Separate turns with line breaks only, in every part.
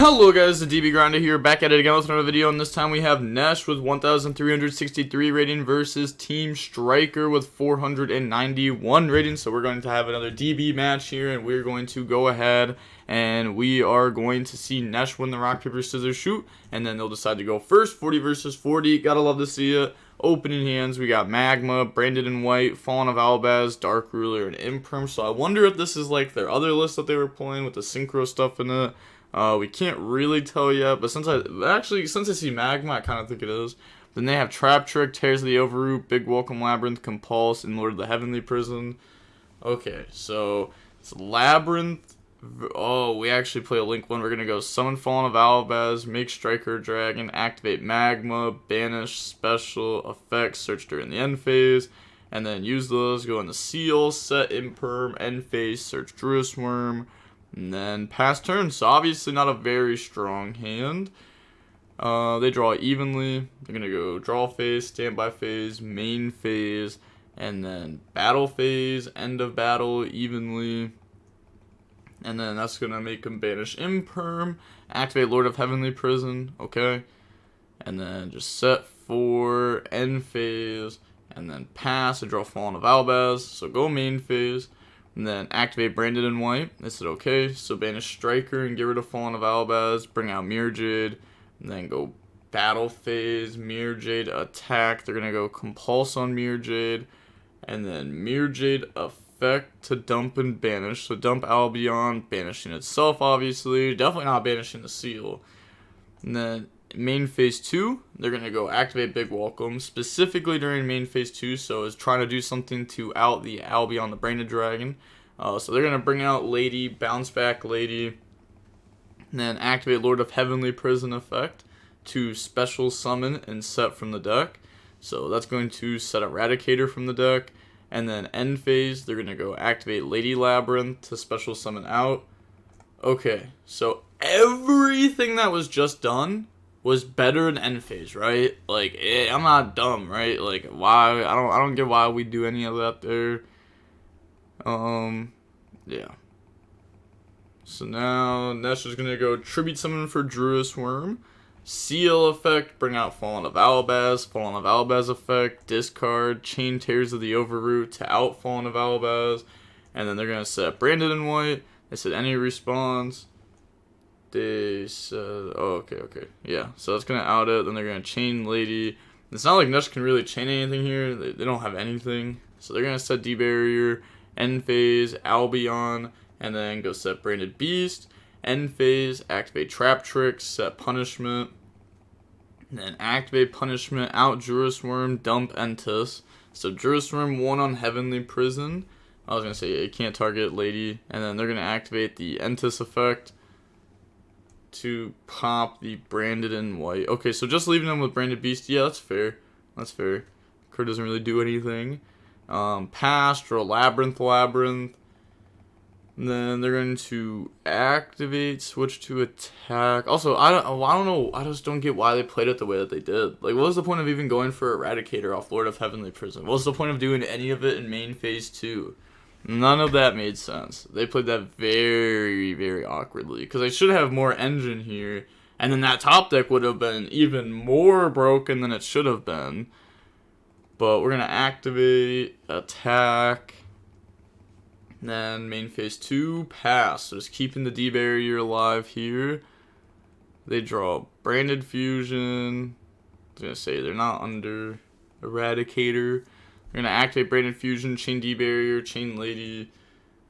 Hello guys, the DB Grinder here, back at it again with another video, and this time we have N3sh with 1,363 rating versus Team Striker with 491 rating. So we're going to have another DB match here, and we're going to go ahead and we are going to see N3sh win the rock, paper, scissors, shoot, and then they'll decide to go first. 40 versus 40, gotta love to see it. Opening hands, we got Magma, Branded in White, Fallen of Albaz, Dark Ruler, and Imperm. So I wonder if this is like their other list that they were playing with the synchro stuff in it. We can't really tell yet, but since I see Magma, I kind of think it is. Then they have Trap Trick, Tears of the Overroot, Big Welcome, Labrynth, Compulse, and Lord of the Heavenly Prison. Okay, so it's Labrynth. Oh, we actually play a Link one. We're going to go Summon Fallen of Albaz, make Striker Dragon, activate Magma, banish special effects, search during the end phase, and then use those, go into Seal, set Imperm, end phase, search Druid's Worm, and then pass turn. So obviously not a very strong hand. They draw evenly. They're going to go draw phase, standby phase, main phase, and then battle phase, end of battle evenly. And then that's going to make them banish Imperm, activate Lord of Heavenly Prison, okay. And then just set for end phase, and then pass and draw Fallen of Albaz. So go main phase. And then activate Branded in White. They said okay, so banish Striker and get rid of Fallen of Albaz, bring out Mirror Jade, and then go battle phase, Mirror Jade attack. They're gonna go Compulse on Mirror Jade, and then Mirror Jade effect to dump and banish. So dump Albion, banishing itself obviously, definitely not banishing the seal. And then main phase 2, they're going to go activate Big Welcome, specifically during main phase 2, so is trying to do something to out the Albion, the Branded Dragon. So they're going to bring out Lady, bounce back Lady, and then activate Lord of Heavenly Prison effect to special summon and set from the deck. So that's going to set Eradicator from the deck. And then end phase, they're going to go activate Lady Labrynth to special summon out. Okay, so everything that was just done was better in end phase, right? Like, I'm not dumb, right? Like, why? I don't get why we do any of that there. Yeah. So now N3sh is gonna go tribute summon for Druid's Worm, seal effect, bring out Fallen of Albaz, Fallen of Albaz effect, discard, chain Tears of the Overroot to out Fallen of Albaz, and then they're gonna set Branded in White. They said any response. They said, oh, okay, yeah, so that's gonna out it. Then they're gonna chain Lady. It's not like N3sh can really chain anything here. They don't have anything, so they're gonna set D-Barrier, end phase, Albion, and then go set Branded Beast. End phase, activate Trap Trick, set Punishment, and then activate Punishment, out Druid's Worm, dump N3sh. So Druid's Worm 1 on Heavenly Prison. I was gonna say it can't target Lady, and then they're gonna activate the N3sh effect to pop the Branded in White. Okay, so just leaving them with Branded Beast, yeah, that's fair. That's fair. Card doesn't really do anything. Pass, draw Labrynth. And then they're going to activate, switch to attack. Also, I don't know. I just don't get why they played it the way that they did. Like, what was the point of even going for Eradicator off Lord of Heavenly Prison? What was the point of doing any of it in main phase 2? None of that made sense. They played that very, very awkwardly. Because they should have more engine here. And then that top deck would have been even more broken than it should have been. But we're going to activate, attack. Then main phase 2, pass. So just keeping the D-Barrier alive here. They draw Branded Fusion. I was going to say they're not under Eradicator. We're going to activate Branded Fusion, chain D-Barrier, chain Lady.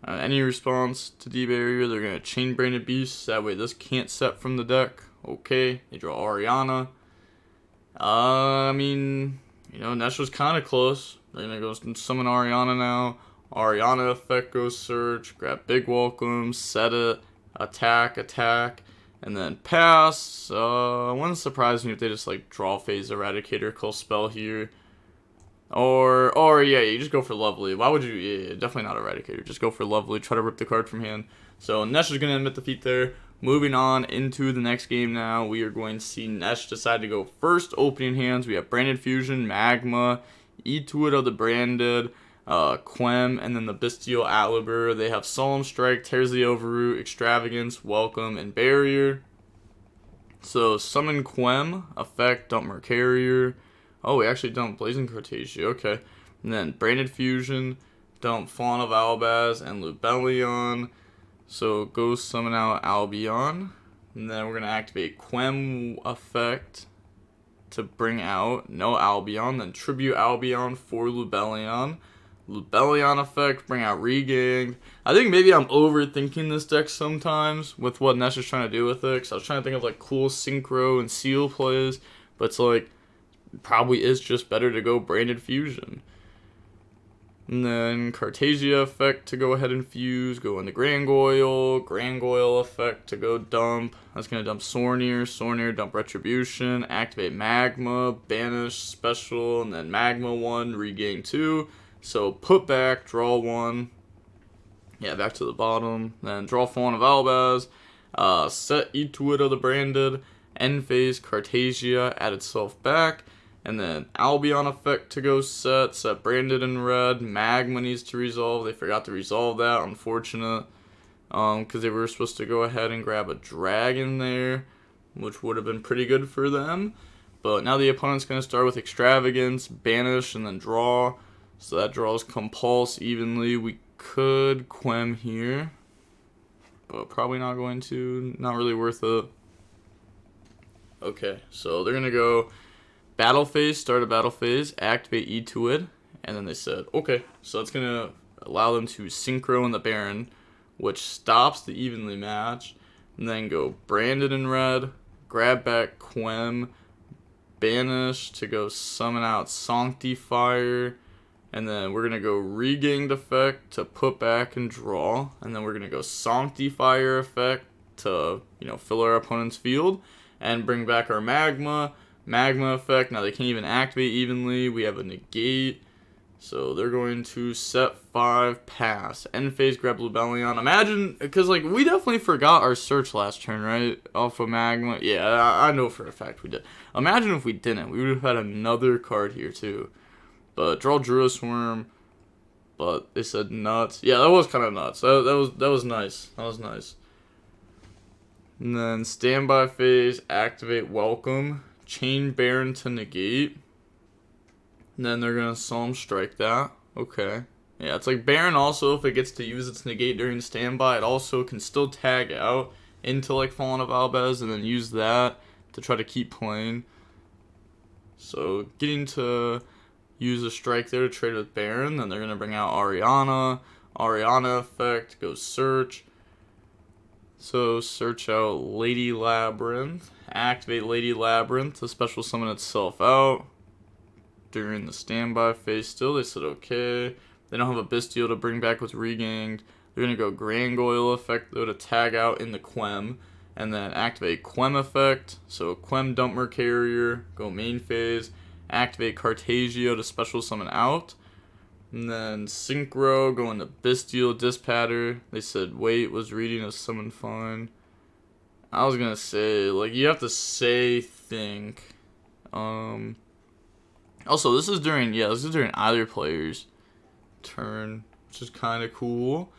Any response to D-Barrier, they're going to chain Branded Beast. That way this can't set from the deck. Okay, they draw Ariana. I mean, you know, N3sh was kind of close. They're going to go summon Ariana now. Ariana effect goes search, grab Big Welcome, set it, attack, and then pass. Wouldn't surprise me if they just like draw phase Eradicator, kill spell here. Or yeah, you just go for Lovely. Why would you? Yeah, definitely not Eradicator. Just go for Lovely. Try to rip the card from hand. So N3sh is gonna admit defeat there. Moving on into the next game now, we are going to see N3sh decide to go first. Opening hands, we have Branded Fusion, Magma, Etude of the Branded, Quem, and then the Bestial Alibur. They have Solemn Strike, Tears the Overroot, Extravagance, Welcome, and Barrier. So summon Quem, effect, dump Mercarrier. Oh, we actually dumped Blazing Cartesia, okay. And then Branded Fusion, dump Fawn of Albaz and Lubellion. So go summon out Albion. And then we're going to activate Quem effect to bring out no Albion. Then tribute Albion for Lubellion. Lubellion effect, bring out Regained. I think maybe I'm overthinking this deck sometimes with what N3sh is trying to do with it. Because I was trying to think of like cool Synchro and Seal plays. But it's like, probably is just better to go Branded Fusion. And then Cartesia effect to go ahead and fuse, go into Grangoyle effect to go dump. That's going to dump Sornier, dump Retribution, activate Magma, banish special, and then Magma 1, regain 2. So put back, draw 1. Yeah, back to the bottom. Then draw Fawn of Albaz, set Etuid of the Branded, end phase Cartesia, add itself back. And then Albion effect to go set Branded in red. Magma needs to resolve. They forgot to resolve that, unfortunate. Because they were supposed to go ahead and grab a dragon there, which would have been pretty good for them. But now the opponent's going to start with Extravagance, banish, and then draw. So that draws Compulse evenly. We could Quem here, but probably not going to. Not really worth it. Okay, so they're going to go battle phase, start a battle phase, activate Etuid, and then they said, okay, so that's going to allow them to Synchro in the Baron, which stops the evenly match, and then go Branded in red, grab back Quem, banish to go summon out Sanctifier, and then we're going to go Regained effect to put back and draw, and then we're going to go Sanctifier effect to, fill our opponent's field, and bring back our Magma effect. Now they can't even activate evenly. We have a negate. So they're going to set 5, pass. End phase, grab Lubellion. Imagine, because we definitely forgot our search last turn, right? Off of Magma. Yeah, I know for a fact we did. Imagine if we didn't. We would have had another card here too. But draw Druus Worm. But they said nuts. Yeah, that was kind of nuts. That was nice. That was nice. And then standby phase, activate Welcome. Chain Baron to negate. And then they're going to Solemn Strike that. Okay. Yeah, it's like Baron also, if it gets to use its negate during standby, it also can still tag out into Fallen of Albaz and then use that to try to keep playing. So getting to use a strike there to trade with Baron. Then they're going to bring out Ariana. Ariana effect, go search. So search out Lady Labrynth. Activate Lady Labrynth to special summon itself out. During the standby phase still, they said okay. They don't have a Bestial to bring back with Regained. They're going to go Grangoyle effect though to tag out in the Quem. And then activate Quem effect. So Quem dump Mercarrier, go main phase. Activate Cartesia to special summon out. And then Synchro, go into Bestial, Dispatter. They said wait, was reading a summon fine. I was gonna say, you have to say think. Also, this is during either player's turn, which is kind of cool.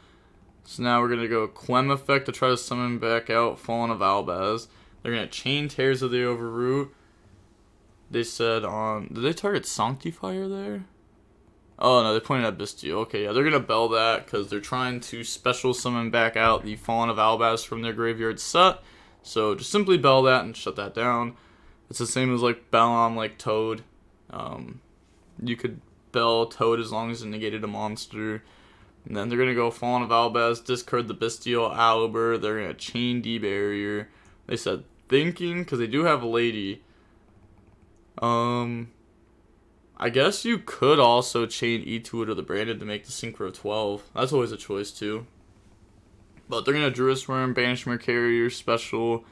So now we're gonna go Quem effect to try to summon back out Fallen of Albaz. They're gonna chain Tears of the Overroot. They said did they target Sanctifier there? Oh no, they pointed at Bestial. Okay, yeah, they're gonna bell that because they're trying to special summon back out the Fallen of Albaz from their graveyard set. So just simply bell that and shut that down. It's the same as bell on Toad. You could bell Toad as long as it negated a monster. And then they're gonna go Fallen of Albaz, discard the Bestial Aliber. They're gonna chain D Barrier. They said thinking because they do have a Lady. I guess you could also chain Etuid or the Branded to make the Synchro 12. That's always a choice too. But they're going to Druus Worm, Banish Mercarrier, Special,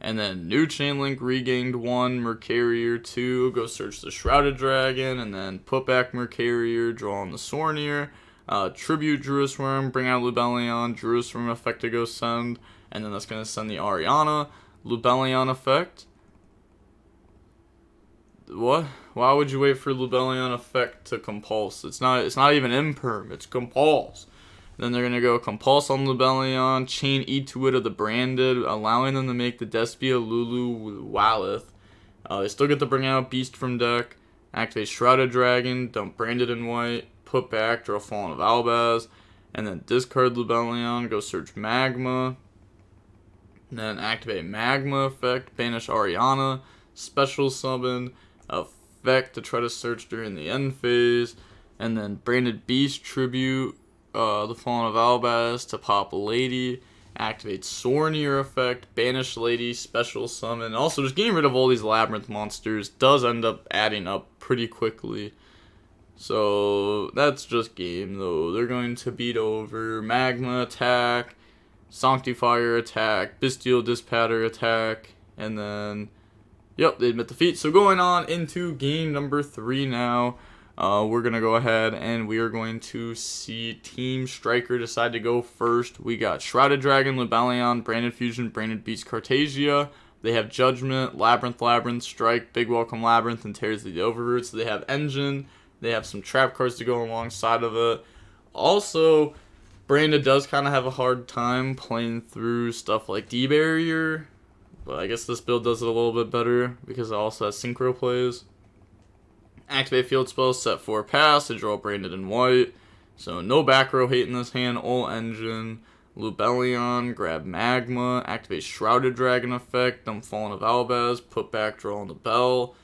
and then new Chainlink, Regained 1, Mercarrier 2, go search the Shrouded Dragon, and then put back Mercarrier, draw on the Sornier, tribute Druus Worm, bring out Lubellion, Druus Worm effect to go send, and then that's going to send the Ariana, Lubellion effect. What? Why would you wait for Lubellion effect to compulse? It's not even imperm, it's compulse. Then they're going to go Compulse on Lubellion, Chain E to it of the Branded, allowing them to make the Despia Lulu Walleth. They still get to bring out Beast from deck, activate Shrouded Dragon, dump Branded in white, put back, draw Fallen of Albaz, and then discard Lubellion, go search Magma, and then activate Magma effect, banish Ariana, special summon, effect to try to search during the end phase, and then Branded Beast tribute the Fallen of Albaz to pop Lady, activate Sornier effect, banish Lady, special summon. Also, just getting rid of all these Labrynth monsters does end up adding up pretty quickly. So that's just game though. They're going to beat over Magma attack, Sanctifier attack, Bestial Dispatter attack, and then yep, they admit defeat. So going on into game number 3 now. We're going to go ahead and we are going to see Team Striker decide to go first. We got Shrouded Dragon, Lubellion, Branded Fusion, Branded Beast, Cartasia. They have Judgment, Labrynth, Strike, Big Welcome Labrynth, and Tears the Overroot. So they have Engine. They have some trap cards to go alongside of it. Also, Branded does kind of have a hard time playing through stuff like D-Barrier. But I guess this build does it a little bit better because it also has Synchro plays. Activate field spell, set 4 pass, to draw Branded in white. So no back row hate in this hand, all Engine. Lubellion, grab Magma, activate Shrouded Dragon effect, dump Fallen of Albaz, put back, draw on the bell.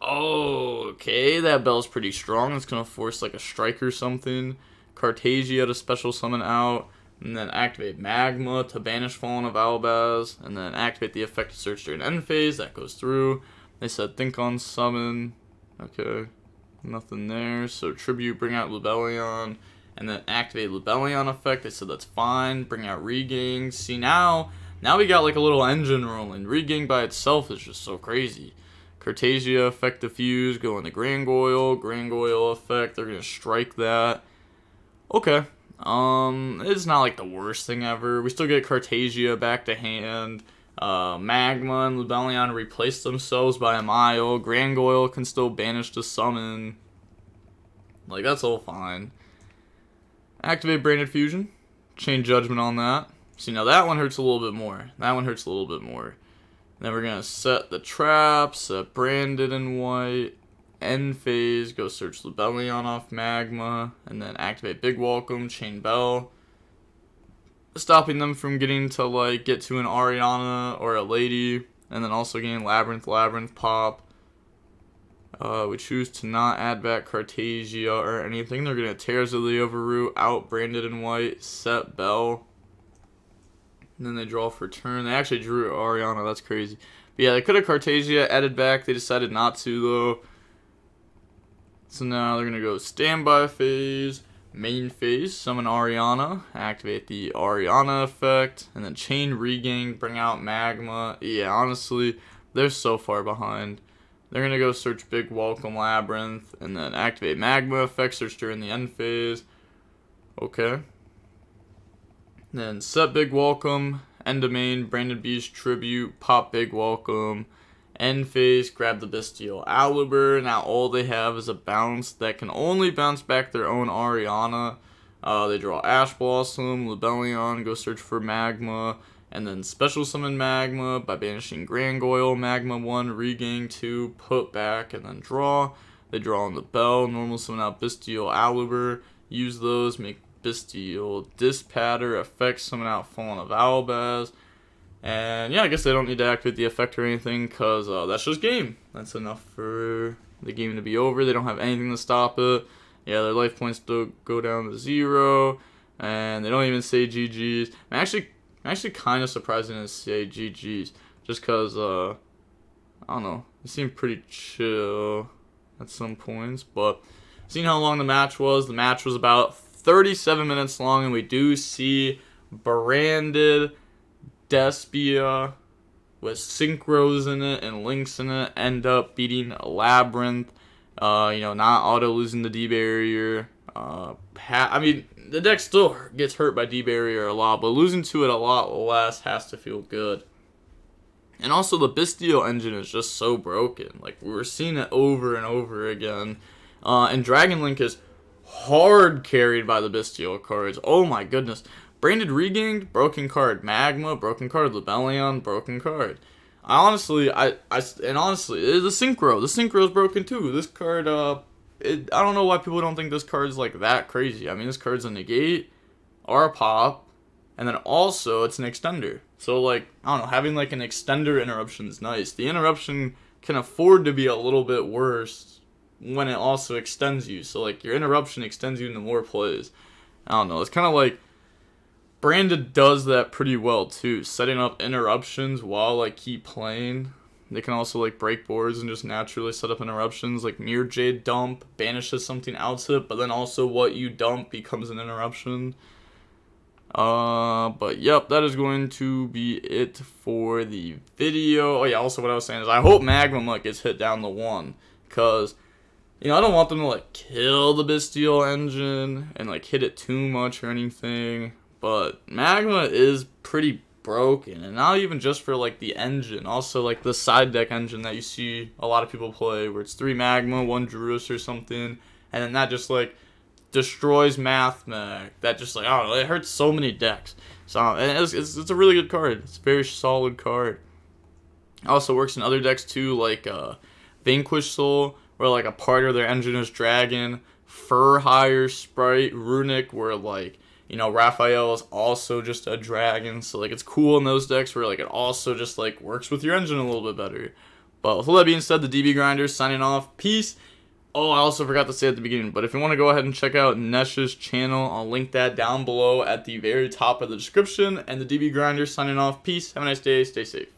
Oh, okay, that bell's pretty strong. It's going to force like a strike or something. Cartasia to special summon out, and then activate Magma to banish Fallen of Albaz, and then activate the effect to search during end phase. That goes through. They said think on summon. Okay, nothing there. So tribute, bring out Lubellion, and then activate Lubellion effect. They said that's fine. Bring out Regang. See, now we got like a little engine rolling. Regang by itself is just so crazy. Cartasia effect diffuse, go into Grangoyle effect. They're gonna strike that. Okay. It's not like the worst thing ever. We still get Cartasia back to hand. Magma and Lubellion replace themselves by a mile. Grangoyle can still banish to summon. Like, that's all fine. Activate Branded Fusion. Chain Judgment on that. See, now that one hurts a little bit more. Then we're going to set the traps, set Branded in white. End phase, go search Lubellion off Magma. And then activate Big Welcome, Chain Bell. Stopping them from getting to like get to an Ariana or a Lady, and then also getting Labrynth pop. We choose to not add back Cartasia or anything. They're gonna Tears of the Overroot, out Branded in white, set Bell, and then they draw for turn. They actually drew Ariana. That's crazy. But yeah, they could have Cartasia added back. They decided not to though. So now they're gonna go standby phase. Main phase, summon Ariana, activate the Ariana effect, and then chain Regang, bring out Magma. Yeah, honestly, they're so far behind. They're going to go search Big Welcome Labrynth, and then activate Magma effect, search during the end phase. Okay. Then set Big Welcome, end domain, Branded Beast tribute, pop Big Welcome. End phase, grab the Bestial Aliber. Now all they have is a bounce that can only bounce back their own Ariana. They draw Ash Blossom, Lubellion, go search for Magma, and then special summon Magma by banishing Grangoyle, Magma 1, Regang 2, put back, and then draw. They draw on the bell, normal summon out Bestial Aliber, use those, make Bestial Dispatter, effect summon out Fallen of Albaz. And yeah, I guess they don't need to activate the effect or anything because that's just game. That's enough for the game to be over. They don't have anything to stop it. Yeah, their life points still go down to 0. And they don't even say GG's. I'm actually kind of surprised they didn't say GG's. Just because, I don't know. It seemed pretty chill at some points. But seeing how long the match was about 37 minutes long. And we do see Branded Despia with synchros in it and links in it end up beating Labrynth. Not auto losing the D-Barrier. The deck still gets hurt by D-Barrier a lot, but losing to it a lot less has to feel good. And also the Bestial engine is just so broken. Like, we're seeing it over and over again. And Dragon Link is hard carried by the Bestial cards. Oh my goodness. Branded Regained, broken card. Magma, broken card. Lebellion, broken card. Honestly, the Synchro. The Synchro is broken too. This card, I don't know why people don't think this card's like that crazy. I mean, this card's a negate, or a pop, and then also it's an extender. So like, I don't know, having like an extender interruption is nice. The interruption can afford to be a little bit worse when it also extends you. So like, your interruption extends you into more plays. I don't know. It's kind of like Branded does that pretty well too, setting up interruptions while like keep playing. They can also like break boards and just naturally set up interruptions. Like Mirror Jade dump banishes something out it, but then also what you dump becomes an interruption. But yep, that is going to be it for the video. Oh yeah, also what I was saying is I hope Magma like gets hit down to 1, cause I don't want them to like kill the Bestial engine and like hit it too much or anything. But Magma is pretty broken, and not even just for like the engine, also like the side deck engine that you see a lot of people play, where it's 3 Magma, 1 Druis or something, and then that just like destroys Mathmech. That just like, I don't know, it hurts so many decks. So and it's a really good card. It's a very solid card. It also works in other decks too, like Vanquish Soul, where like a part of their engine is Dragon, Fur Hire Sprite, Runic, where like Raphael is also just a dragon, so like it's cool in those decks where like it also just like works with your engine a little bit better. But with all that being said, the DB Grinders signing off. Peace. Oh, I also forgot to say at the beginning, but if you want to go ahead and check out N3sh's channel, I'll link that down below at the very top of the description. And the DB Grinders signing off. Peace. Have a nice day. Stay safe.